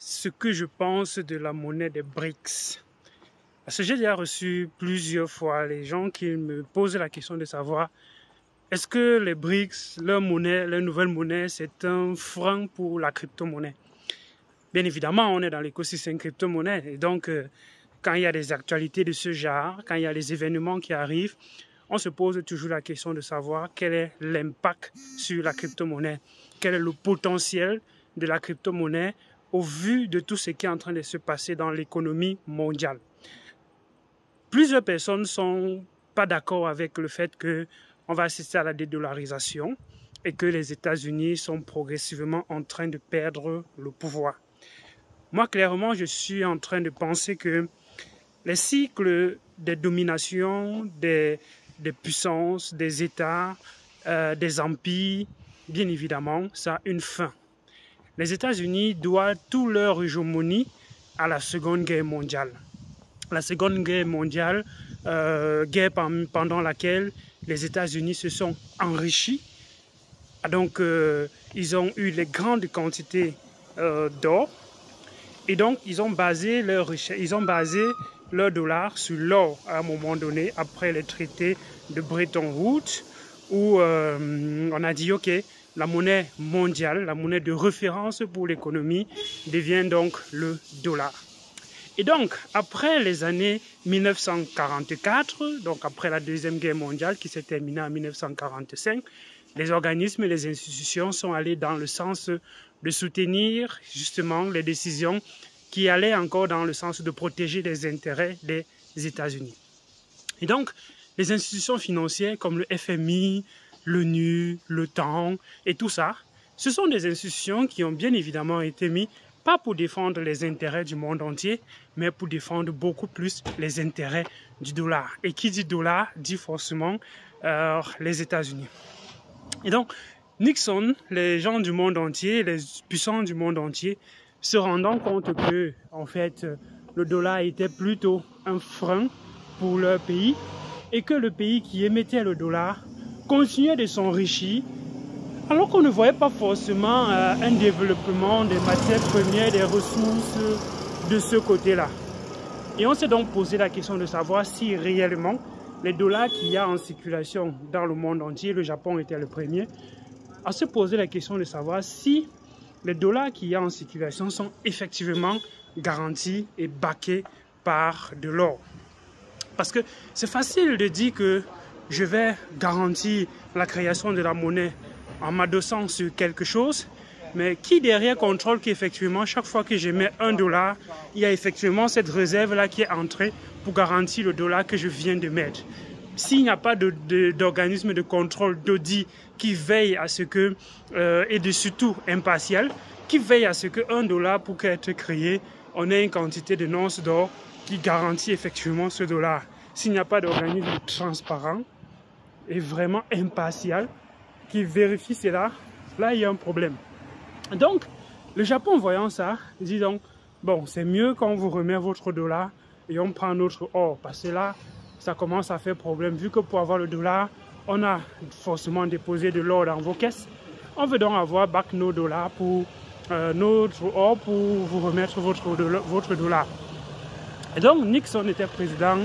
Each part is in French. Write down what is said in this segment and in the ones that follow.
ce que je pense de la monnaie des BRICS. Parce que j'ai déjà reçu plusieurs fois les gens qui me posent la question de savoir est-ce que les BRICS, leur monnaie, leur nouvelle monnaie, c'est un frein pour la crypto-monnaie? Bien évidemment, on est dans l'écosystème crypto-monnaie et donc quand il y a des actualités de ce genre, quand il y a des événements qui arrivent, on se pose toujours la question de savoir quel est l'impact sur la crypto-monnaie, quel est le potentiel de la crypto-monnaie au vu de tout ce qui est en train de se passer dans l'économie mondiale. Plusieurs personnes ne sont pas d'accord avec le fait qu'on va assister à la dédollarisation et que les États-Unis sont progressivement en train de perdre le pouvoir. Moi, clairement, je suis en train de penser que les cycles des dominations, des puissances, des États, des empires, bien évidemment, ça a une fin. Les États-Unis doivent toute leur hégémonie à la Seconde Guerre mondiale. La Seconde Guerre mondiale, guerre pendant laquelle les États-Unis se sont enrichis. Donc, ils ont eu les grandes quantités d'or. Et donc, ils ont basé leur dollar sur l'or à un moment donné, après les traités de Bretton Woods, où on a dit, OK, la monnaie mondiale, la monnaie de référence pour l'économie, devient donc le dollar. Et donc, après les années 1944, donc après la Deuxième Guerre mondiale qui s'est terminée en 1945, les organismes et les institutions sont allés dans le sens de soutenir justement les décisions qui allaient encore dans le sens de protéger les intérêts des États-Unis. Et donc, les institutions financières comme le FMI, l'ONU, l'OTAN et tout ça, ce sont des institutions qui ont bien évidemment été mises pas pour défendre les intérêts du monde entier, mais pour défendre beaucoup plus les intérêts du dollar. Et qui dit dollar dit forcément les États-Unis. Et donc, Nixon, les gens du monde entier, les puissants du monde entier, se rendant compte que, en fait, le dollar était plutôt un frein pour leur pays et que le pays qui émettait le dollar continuait de s'enrichir alors qu'on ne voyait pas forcément un développement des matières premières, des ressources de ce côté-là. Et on s'est donc posé la question de savoir si réellement les dollars qu'il y a en circulation dans le monde entier, le Japon était le premier, à se poser la question de savoir si les dollars qu'il y a en circulation sont effectivement garantis et backés par de l'or. Parce que c'est facile de dire que je vais garantir la création de la monnaie en m'adossant sur quelque chose, mais qui derrière contrôle qu'effectivement, chaque fois que je mets $1, il y a effectivement cette réserve-là qui est entrée pour garantir le dollar que je viens de mettre. S'il n'y a pas d'organisme de contrôle, d'audit qui veille à ce que, et de surtout impartial, qui veille à ce que $1 pour être créé, on ait une quantité de nonces d'or qui garantit effectivement ce dollar. S'il n'y a pas d'organisme transparent et vraiment impartial qui vérifie cela, là il y a un problème. Donc, le Japon voyant ça, dit donc, bon, c'est mieux quand on vous remet votre dollar et on prend notre or, parce que là, ça commence à faire problème. Vu que pour avoir le dollar, on a forcément déposé de l'or dans vos caisses, on veut donc avoir back nos dollars pour notre or pour vous remettre votre dollar. Et donc, Nixon était président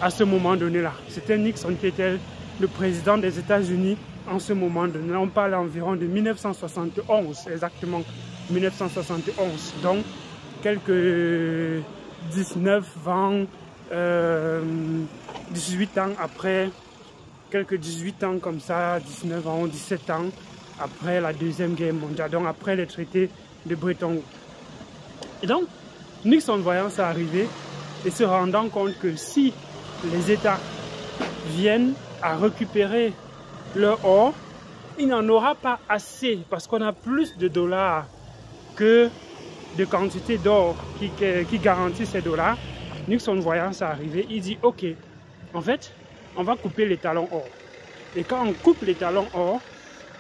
à ce moment donné-là. C'était Nixon qui était le président des États-Unis en ce moment donné. On parle environ de 1971, exactement 1971. Donc, quelques 19, 20, 18 ans après, quelques 18 ans comme ça, 19 ans, 17 ans après la Deuxième Guerre mondiale, donc après les traités de Bretton Woods. Et donc, Nixon voyant ça arriver et se rendant compte que si les États viennent à récupérer leur or, il n'en aura pas assez parce qu'on a plus de dollars que de quantité d'or qui garantit ces dollars. Nixon voyant ça arriver, il dit ok, en fait, on va couper les talons or. Et quand on coupe les talons or,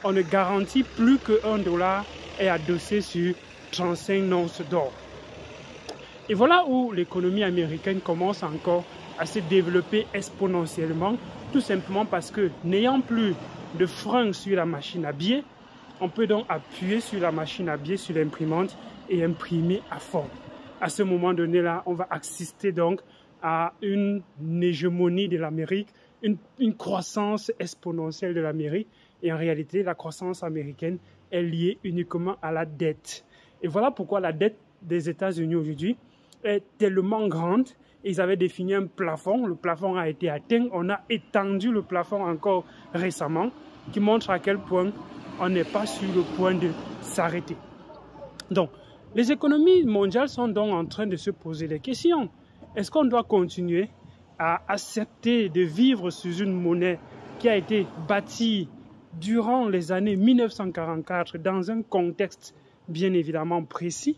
on ne garantit plus que $1 est adossé sur 35 onces d'or. Et voilà où l'économie américaine commence encore à se développer exponentiellement, tout simplement parce que n'ayant plus de frein sur la machine à biais, on peut donc appuyer sur la machine à biais, sur l'imprimante, et imprimés à fond. À ce moment donné-là, on va assister donc à une hégémonie de l'Amérique, une croissance exponentielle de l'Amérique. Et en réalité, la croissance américaine est liée uniquement à la dette. Et voilà pourquoi la dette des États-Unis aujourd'hui est tellement grande. Ils avaient défini un plafond. Le plafond a été atteint. On a étendu le plafond encore récemment, qui montre à quel point on n'est pas sur le point de s'arrêter. Donc, les économies mondiales sont donc en train de se poser des questions. Est-ce qu'on doit continuer à accepter de vivre sous une monnaie qui a été bâtie durant les années 1944 dans un contexte bien évidemment précis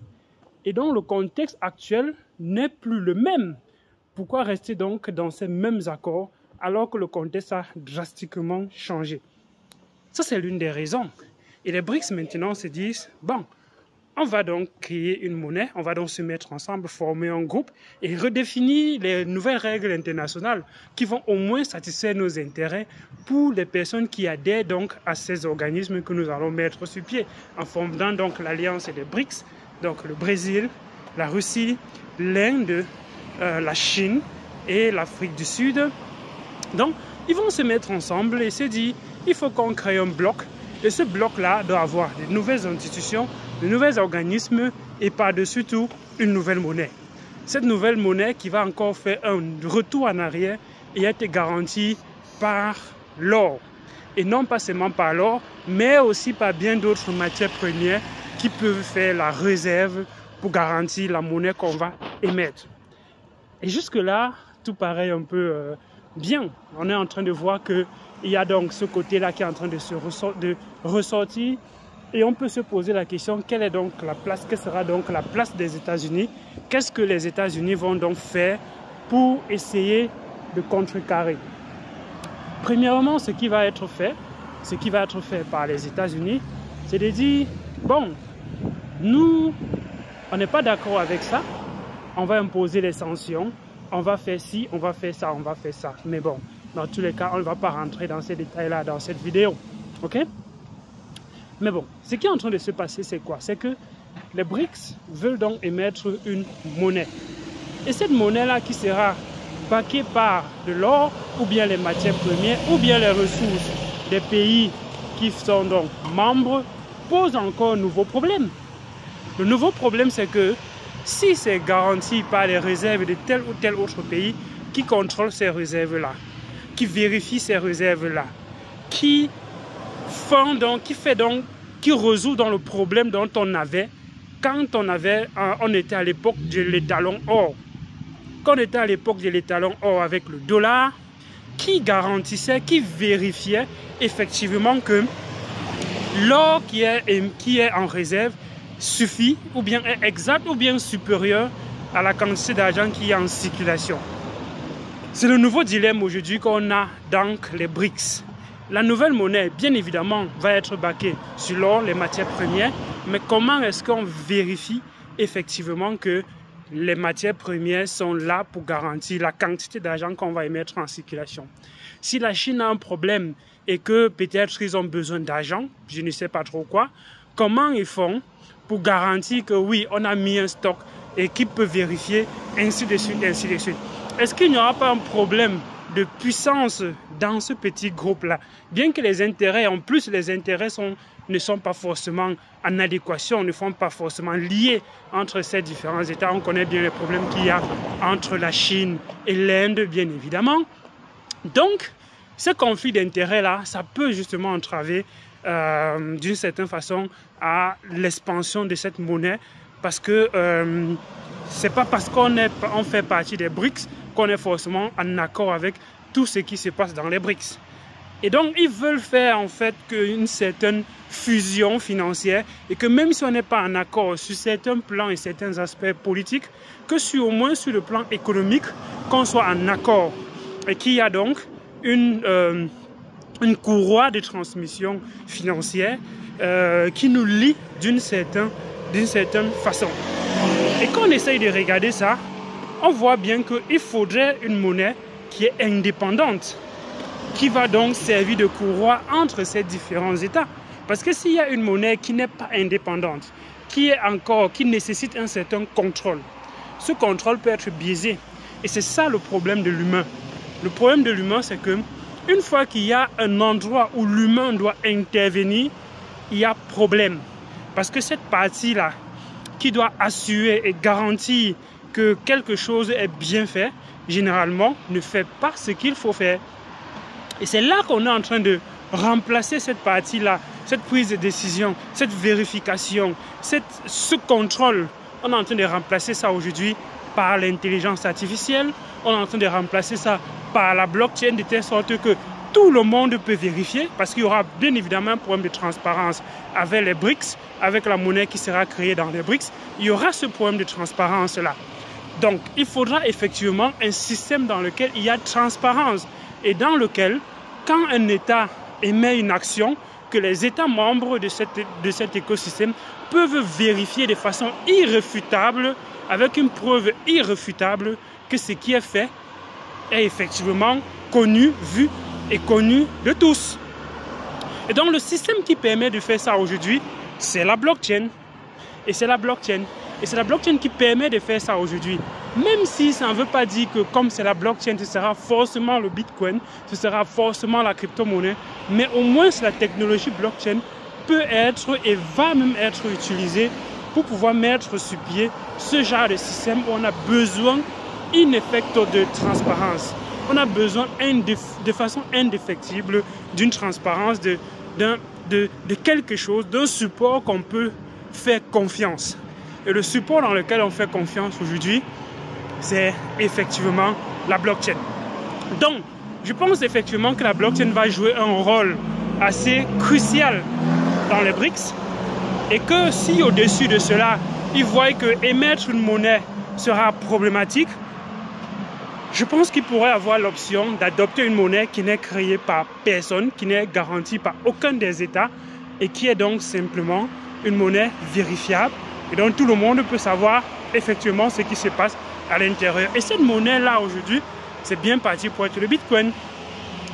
et dont le contexte actuel n'est plus le même? Pourquoi rester donc dans ces mêmes accords alors que le contexte a drastiquement changé? Ça, c'est l'une des raisons. Et les BRICS maintenant se disent, bon, on va donc créer une monnaie, on va donc se mettre ensemble, former un groupe et redéfinir les nouvelles règles internationales qui vont au moins satisfaire nos intérêts pour les personnes qui adhèrent donc à ces organismes que nous allons mettre sur pied en formant donc l'alliance des BRICS, donc le Brésil, la Russie, l'Inde, la Chine et l'Afrique du Sud. Donc, ils vont se mettre ensemble et se dire, il faut qu'on crée un bloc. Et ce bloc-là doit avoir de nouvelles institutions, de nouveaux organismes et par-dessus tout, une nouvelle monnaie. Cette nouvelle monnaie qui va encore faire un retour en arrière et être garantie par l'or. Et non pas seulement par l'or, mais aussi par bien d'autres matières premières qui peuvent faire la réserve pour garantir la monnaie qu'on va émettre. Et jusque-là, tout paraît un peu bien. On est en train de voir qu'il y a donc ce côté-là qui est en train de ressortir. Et on peut se poser la question, quelle est donc la place, quelle sera donc la place des États-Unis? Qu'est-ce que les États-Unis vont donc faire pour essayer de contrecarrer? Premièrement, ce qui va être fait par les États-Unis, c'est de dire, bon, nous, on n'est pas d'accord avec ça, on va imposer les sanctions, on va faire ci, on va faire ça, on va faire ça. Mais bon, dans tous les cas, on ne va pas rentrer dans ces détails-là dans cette vidéo. Ok? Mais bon, ce qui est en train de se passer, c'est quoi? C'est que les BRICS veulent donc émettre une monnaie. Et cette monnaie-là qui sera backée par de l'or, ou bien les matières premières, ou bien les ressources des pays qui sont donc membres, pose encore un nouveau problème. Le nouveau problème, c'est que si c'est garanti par les réserves de tel ou tel autre pays qui contrôle ces réserves-là, qui vérifie ces réserves-là, qui résout dans le problème dont on avait quand on était à l'époque de l'étalon or. Quand on était à l'époque de l'étalon or avec le dollar, qui garantissait, qui vérifiait effectivement que l'or qui est en réserve suffit, ou bien est exact, ou bien supérieur à la quantité d'argent qui est en circulation. C'est le nouveau dilemme aujourd'hui qu'on a dans les BRICS. La nouvelle monnaie, bien évidemment, va être backée sur l'or, les matières premières, mais comment est-ce qu'on vérifie effectivement que les matières premières sont là pour garantir la quantité d'argent qu'on va émettre en circulation? Si la Chine a un problème et que peut-être ils ont besoin d'argent, je ne sais pas trop quoi, comment ils font pour garantir que oui, on a mis un stock et qu'ils peuvent vérifier, ainsi de suite, ainsi de suite? Est-ce qu'il n'y aura pas un problème de puissance dans ce petit groupe-là? Bien que les intérêts, en plus les intérêts ne sont pas forcément en adéquation, ne sont pas forcément liés entre ces différents États. On connaît bien les problèmes qu'il y a entre la Chine et l'Inde, bien évidemment. Donc, ce conflit d'intérêts-là, ça peut justement entraver d'une certaine façon à l'expansion de cette monnaie, parce que c'est pas parce qu'on fait partie des BRICS qu'on est forcément en accord avec tout ce qui se passe dans les BRICS. Et donc, ils veulent faire en fait une certaine fusion financière et que même si on n'est pas en accord sur certains plans et certains aspects politiques, que au moins sur le plan économique, qu'on soit en accord et qu'il y a donc une courroie de transmission financière qui nous lie d'une certaine façon. Et quand on essaye de regarder ça, on voit bien qu'il faudrait une monnaie qui est indépendante, qui va donc servir de courroie entre ces différents États. Parce que s'il y a une monnaie qui n'est pas indépendante, qui nécessite un certain contrôle. Ce contrôle peut être biaisé. Et c'est ça le problème de l'humain. Le problème de l'humain, c'est que une fois qu'il y a un endroit où l'humain doit intervenir, il y a problème. Parce que cette partie-là, qui doit assurer et garantir que quelque chose est bien fait, généralement, ne fait pas ce qu'il faut faire. Et c'est là qu'on est en train de remplacer cette partie-là, cette prise de décision, cette vérification, ce contrôle. On est en train de remplacer ça aujourd'hui par l'intelligence artificielle. On est en train de remplacer ça par la blockchain de telle sorte que tout le monde peut vérifier parce qu'il y aura bien évidemment un problème de transparence avec les BRICS, avec la monnaie qui sera créée dans les BRICS. Il y aura ce problème de transparence-là. Donc, il faudra effectivement un système dans lequel il y a transparence et dans lequel, quand un État émet une action, que les États membres de cet écosystème peuvent vérifier de façon irréfutable, avec une preuve irréfutable, que ce qui est fait est effectivement connu, vu et connu de tous. Et donc le système qui permet de faire ça aujourd'hui, c'est la blockchain. Et c'est la blockchain. Et c'est la blockchain qui permet de faire ça aujourd'hui. Même si ça ne veut pas dire que comme c'est la blockchain, ce sera forcément le Bitcoin, ce sera forcément la crypto-monnaie. Mais au moins la technologie blockchain peut être et va même être utilisée pour pouvoir mettre sur pied ce genre de système où on a besoin in effecto de transparence. On a besoin de façon indéfectible d'une transparence, de quelque chose, d'un support qu'on peut faire confiance. Et le support dans lequel on fait confiance aujourd'hui, c'est effectivement la blockchain. Donc, je pense effectivement que la blockchain va jouer un rôle assez crucial dans les BRICS et que si au-dessus de cela, ils voient que émettre une monnaie sera problématique, je pense qu'ils pourraient avoir l'option d'adopter une monnaie qui n'est créée par personne, qui n'est garantie par aucun des États et qui est donc simplement une monnaie vérifiable et dont tout le monde peut savoir effectivement ce qui se passe à l'intérieur. Et cette monnaie-là aujourd'hui, c'est bien parti pour être le Bitcoin.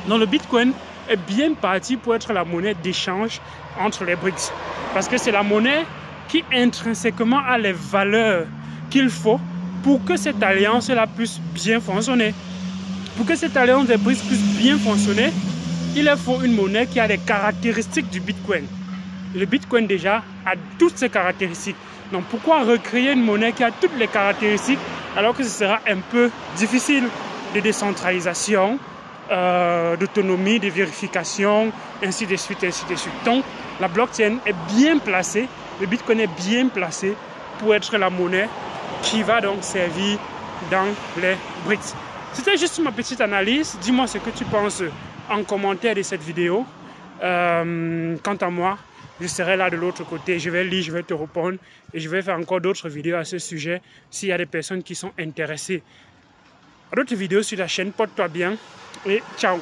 Donc le Bitcoin est bien parti pour être la monnaie d'échange entre les BRICS. Parce que c'est la monnaie qui intrinsèquement a les valeurs qu'il faut pour que cette alliance-là puisse bien fonctionner. Pour que cette alliance des BRICS puisse bien fonctionner, il faut une monnaie qui a les caractéristiques du Bitcoin. Le Bitcoin déjà a toutes ces caractéristiques. Donc pourquoi recréer une monnaie qui a toutes les caractéristiques alors que ce sera un peu difficile de décentralisation, d'autonomie, de vérification, ainsi de suite, ainsi de suite. Donc la blockchain est bien placée, le Bitcoin est bien placé pour être la monnaie qui va donc servir dans les BRICS. C'était juste ma petite analyse. Dis-moi ce que tu penses en commentaire de cette vidéo. Quant à moi, je serai là de l'autre côté. Je vais lire, je vais te répondre et je vais faire encore d'autres vidéos à ce sujet s'il y a des personnes qui sont intéressées. À d'autres vidéos sur la chaîne. Porte-toi bien et ciao.